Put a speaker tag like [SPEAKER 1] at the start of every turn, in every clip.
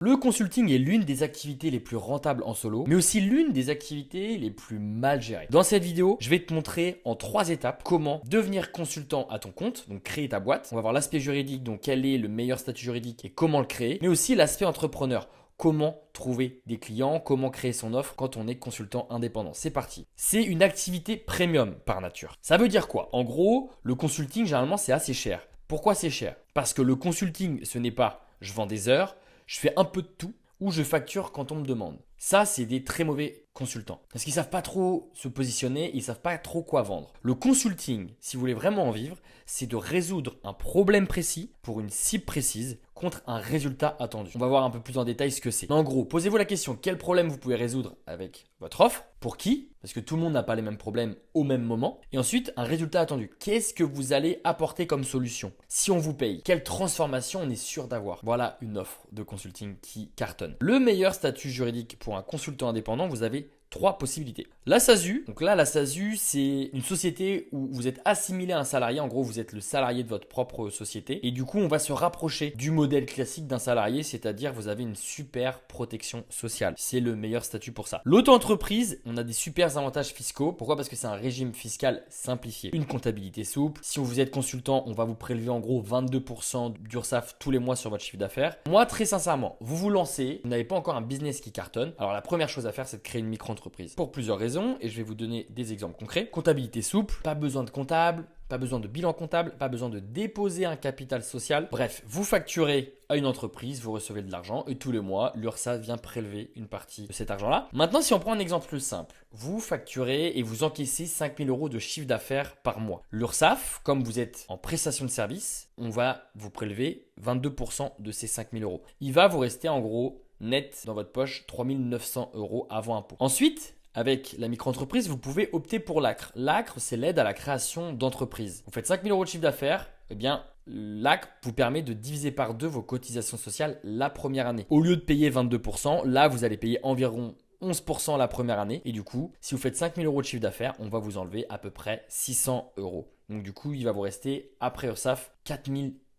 [SPEAKER 1] Le consulting est l'une des activités les plus rentables en solo, mais aussi l'une des activités les plus mal gérées. Dans cette vidéo, je vais te montrer en 3 étapes comment devenir consultant à ton compte, donc créer ta boîte. On va voir l'aspect juridique, donc quel est le meilleur statut juridique et comment le créer, mais aussi l'aspect entrepreneur. Comment trouver des clients, comment créer son offre quand on est consultant indépendant. C'est parti. C'est une activité premium par nature. Ça veut dire quoi? En gros, le consulting, généralement, c'est assez cher. Pourquoi c'est cher? Parce que le consulting, ce n'est pas je vends des heures, je fais un peu de tout ou je facture quand on me demande. Ça, c'est des très mauvais consultants. Parce qu'ils ne savent pas trop se positionner, ils ne savent pas trop quoi vendre. Le consulting, si vous voulez vraiment en vivre, c'est de résoudre un problème précis pour une cible précise contre un résultat attendu. On va voir un peu plus en détail ce que c'est. Mais en gros, posez-vous la question, quel problème vous pouvez résoudre avec votre offre? Pour qui? Parce que tout le monde n'a pas les mêmes problèmes au même moment. Et ensuite, un résultat attendu. Qu'est-ce que vous allez apporter comme solution? Si on vous paye, quelle transformation on est sûr d'avoir? Voilà une offre de consulting qui cartonne. Le meilleur statut juridique pour un consultant indépendant, vous avez 3 possibilités. La SASU, donc là la SASU c'est une société où vous êtes assimilé à un salarié, en gros vous êtes le salarié de votre propre société et du coup on va se rapprocher du modèle classique d'un salarié, c'est-à-dire vous avez une super protection sociale. C'est le meilleur statut pour ça. L'auto-entreprise, on a des super avantages fiscaux. Pourquoi? Parce que c'est un régime fiscal simplifié. Une comptabilité souple. Si vous êtes consultant, on va vous prélever en gros 22% d'URSSAF tous les mois sur votre chiffre d'affaires. Moi très sincèrement, vous vous lancez, vous n'avez pas encore un business qui cartonne. Alors la première chose à faire c'est de créer une micro-entreprise. Pour plusieurs raisons, et je vais vous donner des exemples concrets. Comptabilité souple, pas besoin de comptable, pas besoin de bilan comptable, pas besoin de déposer un capital social. Bref, vous facturez à une entreprise, vous recevez de l'argent et tous les mois, l'URSSAF vient prélever une partie de cet argent-là. Maintenant, si on prend un exemple simple, vous facturez et vous encaissez 5 000 € de chiffre d'affaires par mois. L'URSSAF, comme vous êtes en prestation de service, on va vous prélever 22% de ces 5 000 €. Il va vous rester en gros net dans votre poche 3 900 € avant impôt. Ensuite, avec la micro-entreprise, vous pouvez opter pour l'ACRE. L'ACRE, c'est l'aide à la création d'entreprises. Vous faites 5 000 € de chiffre d'affaires, eh bien, l'ACRE vous permet de diviser par 2 vos cotisations sociales la première année. Au lieu de payer 22%, là, vous allez payer environ 11% la première année. Et du coup, si vous faites 5 000 € de chiffre d'affaires, on va vous enlever à peu près 600 €. Donc du coup, il va vous rester, après URSSAF, 4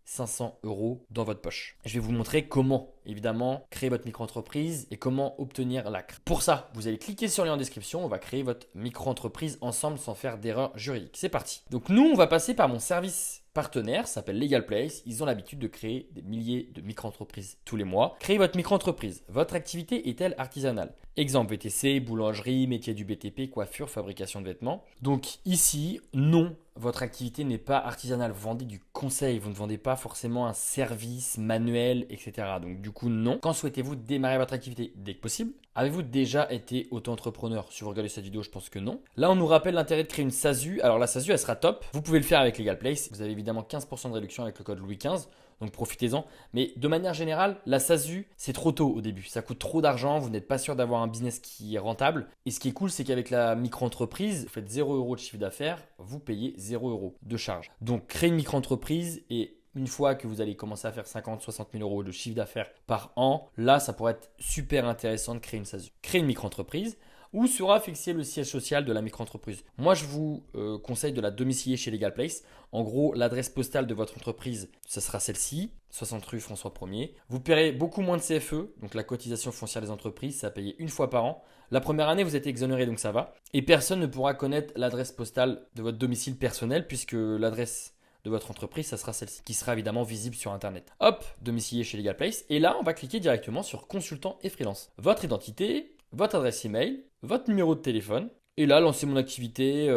[SPEAKER 1] 500 € dans votre poche. Je vais vous montrer comment, évidemment, créer votre micro-entreprise et comment obtenir l'ACRE. Pour ça, vous allez cliquer sur le lien en description, on va créer votre micro-entreprise ensemble sans faire d'erreur juridique. C'est parti. Donc nous, on va passer par mon service partenaire, ça s'appelle Legal Place. Ils ont l'habitude de créer des milliers de micro-entreprises tous les mois. Créez votre micro-entreprise. Votre activité est-elle artisanale? Exemple VTC, boulangerie, métier du BTP, coiffure, fabrication de vêtements. Donc ici, non, votre activité n'est pas artisanale. Vous vendez du conseil, vous ne vendez pas forcément un service manuel, etc. Donc du coup, non. Quand souhaitez-vous démarrer votre activité? Dès que possible. Avez-vous déjà été auto-entrepreneur? Si vous regardez cette vidéo, je pense que non. Là, on nous rappelle l'intérêt de créer une SASU. Alors la SASU, elle sera top. Vous pouvez le faire avec Legal Place. Vous avez évidemment 15% de réduction avec le code Louis XV. Donc profitez-en. Mais de manière générale, la SASU, c'est trop tôt au début. Ça coûte trop d'argent. Vous n'êtes pas sûr d'avoir un business qui est rentable. Et ce qui est cool, c'est qu'avec la micro-entreprise, vous faites 0 € de chiffre d'affaires, vous payez 0 € de charge. Donc créer une micro-entreprise et une fois que vous allez commencer à faire 50-60 000 € de chiffre d'affaires par an, là, ça pourrait être super intéressant de créer une SASU. Créer une micro-entreprise. Où sera fixé le siège social de la micro-entreprise? Moi, je vous conseille de la domicilier chez Legal Place. En gros, l'adresse postale de votre entreprise, ce sera celle-ci, 60 rue François 1er. Vous paierez beaucoup moins de CFE, donc la cotisation foncière des entreprises, ça a payé une fois par an. La première année, vous êtes exonéré, donc ça va. Et personne ne pourra connaître l'adresse postale de votre domicile personnel puisque l'adresse de votre entreprise, ça sera celle-ci, qui sera évidemment visible sur Internet. Hop, domicilié chez Legal Place. Et là, on va cliquer directement sur consultant et freelance. Votre identité, votre adresse email, votre numéro de téléphone. Et là, lancez mon activité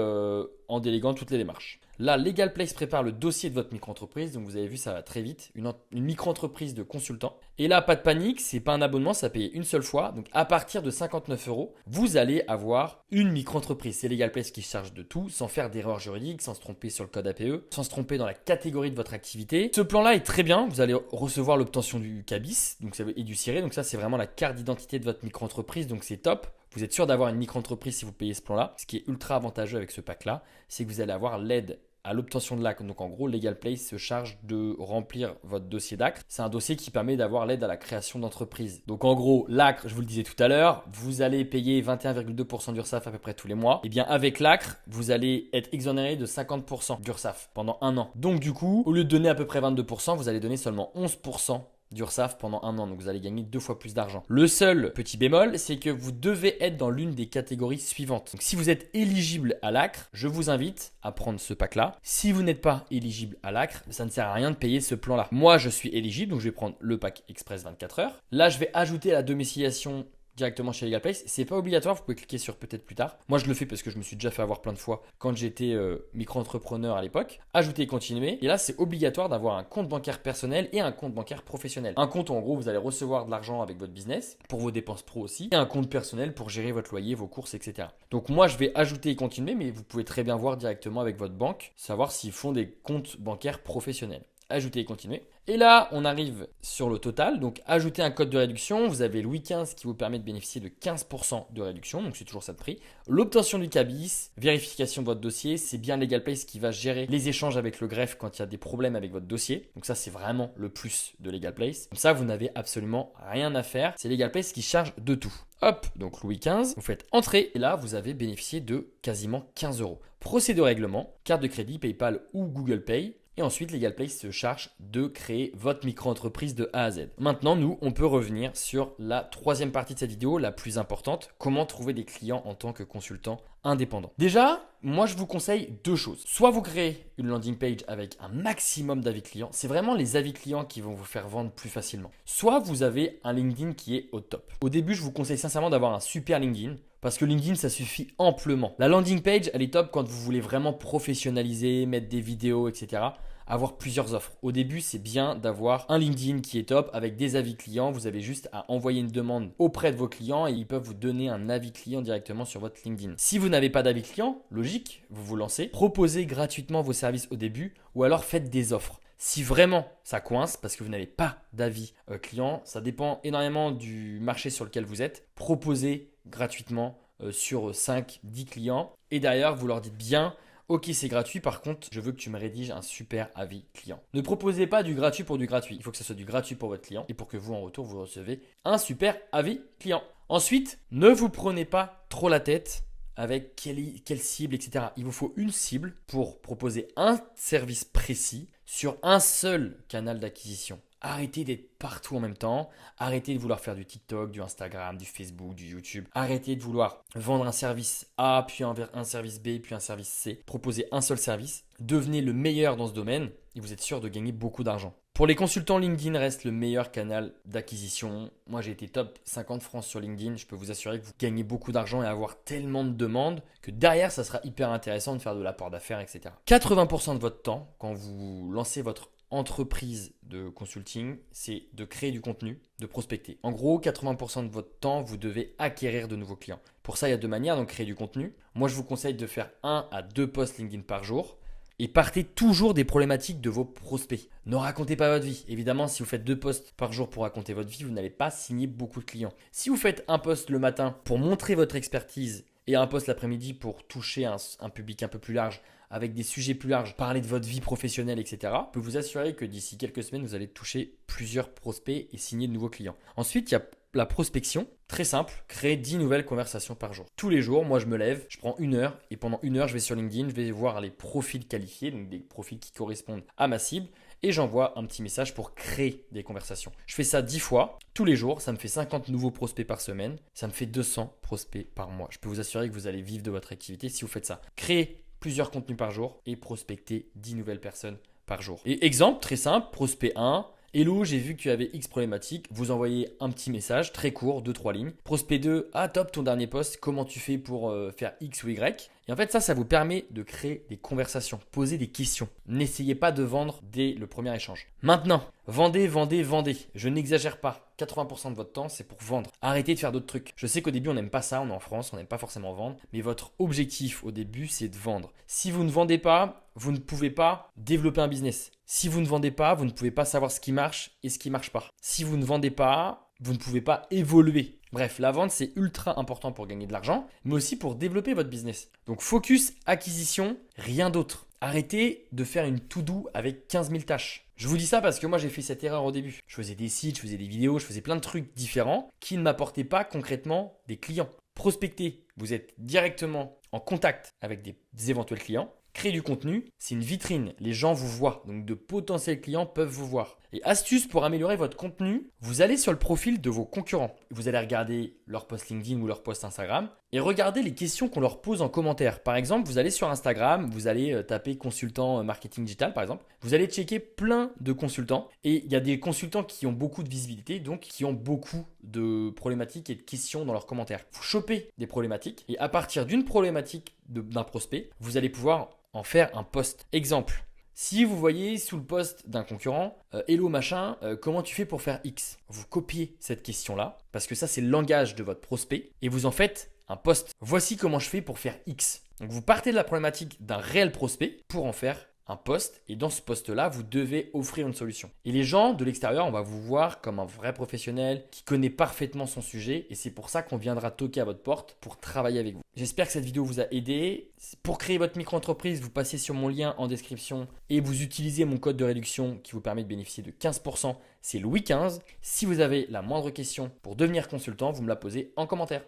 [SPEAKER 1] en déléguant toutes les démarches. Là, Legal Place prépare le dossier de votre micro-entreprise. Donc, vous avez vu, ça va très vite. Une micro-entreprise de consultant. Et là, pas de panique, c'est pas un abonnement, ça paye une seule fois. Donc, à partir de 59 €, vous allez avoir une micro-entreprise. C'est Legal Place qui se charge de tout, sans faire d'erreur juridique, sans se tromper sur le code APE, sans se tromper dans la catégorie de votre activité. Ce plan-là est très bien. Vous allez recevoir l'obtention du CABIS et du CIRE. Donc, ça, c'est vraiment la carte d'identité de votre micro-entreprise. Donc, c'est top. Vous êtes sûr d'avoir une micro-entreprise si vous payez ce plan-là. Ce qui est ultra avantageux avec ce pack-là, c'est que vous allez avoir l'aide à l'obtention de l'ACRE. Donc en gros, Legal Place se charge de remplir votre dossier d'ACRE. C'est un dossier qui permet d'avoir l'aide à la création d'entreprise. Donc en gros, l'ACRE, je vous le disais tout à l'heure, vous allez payer 21,2% d'URSSAF à peu près tous les mois. Et bien avec l'ACRE, vous allez être exonéré de 50% d'URSSAF pendant un an. Donc du coup, au lieu de donner à peu près 22%, vous allez donner seulement 11% d'URSSAF pendant un an. Donc vous allez gagner 2 fois plus d'argent. Le seul petit bémol, c'est que vous devez être dans l'une des catégories suivantes. Donc si vous êtes éligible à l'ACRE, je vous invite à prendre ce pack-là. Si vous n'êtes pas éligible à l'ACRE, ça ne sert à rien de payer ce plan-là. Moi, je suis éligible, donc je vais prendre le pack Express 24 heures. Là, je vais ajouter la domiciliation directement chez LegalPlace. C'est pas obligatoire, vous pouvez cliquer sur peut-être plus tard. Moi je le fais parce que je me suis déjà fait avoir plein de fois quand j'étais micro-entrepreneur à l'époque. Ajouter et continuer. Et là c'est obligatoire d'avoir un compte bancaire personnel et un compte bancaire professionnel. Un compte où en gros vous allez recevoir de l'argent avec votre business, pour vos dépenses pro aussi, et un compte personnel pour gérer votre loyer, vos courses, etc. Donc moi je vais ajouter et continuer, mais vous pouvez très bien voir directement avec votre banque, savoir s'ils font des comptes bancaires professionnels. Ajouter et continuer. Et là, on arrive sur le total. Donc, ajouter un code de réduction. Vous avez Louis XV qui vous permet de bénéficier de 15% de réduction. Donc, c'est toujours ça de prix. L'obtention du CABIS, vérification de votre dossier. C'est bien LegalPlace qui va gérer les échanges avec le greffe quand il y a des problèmes avec votre dossier. Donc, ça, c'est vraiment le plus de LegalPlace. Comme ça, vous n'avez absolument rien à faire. C'est LegalPlace qui charge de tout. Hop, donc Louis XV, vous faites entrer et là, vous avez bénéficié de quasiment 15 euros. Procès de règlement, carte de crédit, PayPal ou Google Pay. Et ensuite, LegalPlace se charge de créer votre micro-entreprise de A à Z. Maintenant, nous, on peut revenir sur la troisième partie de cette vidéo, la plus importante, comment trouver des clients en tant que consultant indépendant. Déjà, moi, je vous conseille 2 choses. Soit vous créez une landing page avec un maximum d'avis clients. C'est vraiment les avis clients qui vont vous faire vendre plus facilement. Soit vous avez un LinkedIn qui est au top. Au début, je vous conseille sincèrement d'avoir un super LinkedIn. Parce que LinkedIn, ça suffit amplement. La landing page, elle est top quand vous voulez vraiment professionnaliser, mettre des vidéos, etc. Avoir plusieurs offres. Au début, c'est bien d'avoir un LinkedIn qui est top avec des avis clients. Vous avez juste à envoyer une demande auprès de vos clients et ils peuvent vous donner un avis client directement sur votre LinkedIn. Si vous n'avez pas d'avis client, logique, vous vous lancez. Proposez gratuitement vos services au début ou alors faites des offres. Si vraiment ça coince parce que vous n'avez pas d'avis client, ça dépend énormément du marché sur lequel vous êtes. Proposez gratuitement sur 5-10 clients et derrière vous leur dites bien ok c'est gratuit, par contre je veux que tu me rédiges un super avis client. Ne proposez pas du gratuit pour du gratuit, il faut que ce soit du gratuit pour votre client et pour que vous en retour vous recevez un super avis client. Ensuite, ne vous prenez pas trop la tête avec quelle cible, etc. Il vous faut une cible pour proposer un service précis sur un seul canal d'acquisition. Arrêtez d'être partout en même temps. Arrêtez de vouloir faire du TikTok, du Instagram, du Facebook, du YouTube. Arrêtez de vouloir vendre un service A, puis un service B, puis un service C. Proposez un seul service. Devenez le meilleur dans ce domaine et vous êtes sûr de gagner beaucoup d'argent. Pour les consultants, LinkedIn reste le meilleur canal d'acquisition. Moi, j'ai été top 50 France sur LinkedIn. Je peux vous assurer que vous gagnez beaucoup d'argent et avoir tellement de demandes que derrière, ça sera hyper intéressant de faire de l'apport d'affaires, etc. 80% de votre temps, quand vous lancez votre entreprise de consulting, c'est de créer du contenu, de prospecter. En gros, 80% de votre temps, vous devez acquérir de nouveaux clients. Pour ça, il y a 2 manières, donc créer du contenu. Moi, je vous conseille de faire 1 à 2 posts LinkedIn par jour. Et partez toujours des problématiques de vos prospects. Ne racontez pas votre vie. Évidemment, si vous faites 2 posts par jour pour raconter votre vie, vous n'allez pas signer beaucoup de clients. Si vous faites un post le matin pour montrer votre expertise et un post l'après-midi pour toucher un public un peu plus large, avec des sujets plus larges, parler de votre vie professionnelle, etc., je peux vous assurer que d'ici quelques semaines, vous allez toucher plusieurs prospects et signer de nouveaux clients. Ensuite, il y a la prospection, très simple, créer 10 nouvelles conversations par jour. Tous les jours, moi je me lève, je prends 1 heure et pendant 1 heure, je vais sur LinkedIn, je vais voir les profils qualifiés, donc des profils qui correspondent à ma cible et j'envoie un petit message pour créer des conversations. Je fais ça 10 fois, tous les jours, ça me fait 50 nouveaux prospects par semaine, ça me fait 200 prospects par mois. Je peux vous assurer que vous allez vivre de votre activité si vous faites ça. Créez plusieurs contenus par jour et prospecter 10 nouvelles personnes par jour. Et exemple très simple, prospect 1, hello, j'ai vu que tu avais X problématiques. Vous envoyez un petit message très court, 2-3 lignes. Prospect 2, ah top ton dernier post, comment tu fais pour faire X ou Y? Et en fait, ça vous permet de créer des conversations, poser des questions. N'essayez pas de vendre dès le premier échange. Maintenant, vendez, vendez, vendez. Je n'exagère pas. 80% de votre temps, c'est pour vendre. Arrêtez de faire d'autres trucs. Je sais qu'au début, on n'aime pas ça, on est en France, on n'aime pas forcément vendre. Mais votre objectif au début, c'est de vendre. Si vous ne vendez pas, vous ne pouvez pas développer un business. Si vous ne vendez pas, vous ne pouvez pas savoir ce qui marche et ce qui ne marche pas. Si vous ne vendez pas, vous ne pouvez pas évoluer. Bref, la vente, c'est ultra important pour gagner de l'argent, mais aussi pour développer votre business. Donc, focus, acquisition, rien d'autre. Arrêtez de faire une to-do avec 15 000 tâches. Je vous dis ça parce que moi, j'ai fait cette erreur au début. Je faisais des sites, je faisais des vidéos, je faisais plein de trucs différents qui ne m'apportaient pas concrètement des clients. Prospecter, vous êtes directement en contact avec des éventuels clients. Créer du contenu, c'est une vitrine. Les gens vous voient, donc de potentiels clients peuvent vous voir. Et astuce pour améliorer votre contenu, vous allez sur le profil de vos concurrents. Vous allez regarder leur post LinkedIn ou leur post Instagram et regardez les questions qu'on leur pose en commentaire. Par exemple, vous allez sur Instagram, vous allez taper consultant marketing digital par exemple. Vous allez checker plein de consultants et il y a des consultants qui ont beaucoup de visibilité, donc qui ont beaucoup de problématiques et de questions dans leurs commentaires. Vous chopez des problématiques et à partir d'une problématique d'un prospect, vous allez pouvoir en faire un post. Exemple. Si vous voyez sous le post d'un concurrent, hello machin, comment tu fais pour faire X? Vous copiez cette question-là, parce que ça c'est le langage de votre prospect, et vous en faites un post. Voici comment je fais pour faire X. Donc vous partez de la problématique d'un réel prospect pour en faire un post, et dans ce post-là, vous devez offrir une solution. Et les gens de l'extérieur, on va vous voir comme un vrai professionnel qui connaît parfaitement son sujet, et c'est pour ça qu'on viendra toquer à votre porte pour travailler avec vous. J'espère que cette vidéo vous a aidé. Pour créer votre micro-entreprise, vous passez sur mon lien en description et vous utilisez mon code de réduction qui vous permet de bénéficier de 15%, c'est Louis15. Si vous avez la moindre question pour devenir consultant, vous me la posez en commentaire.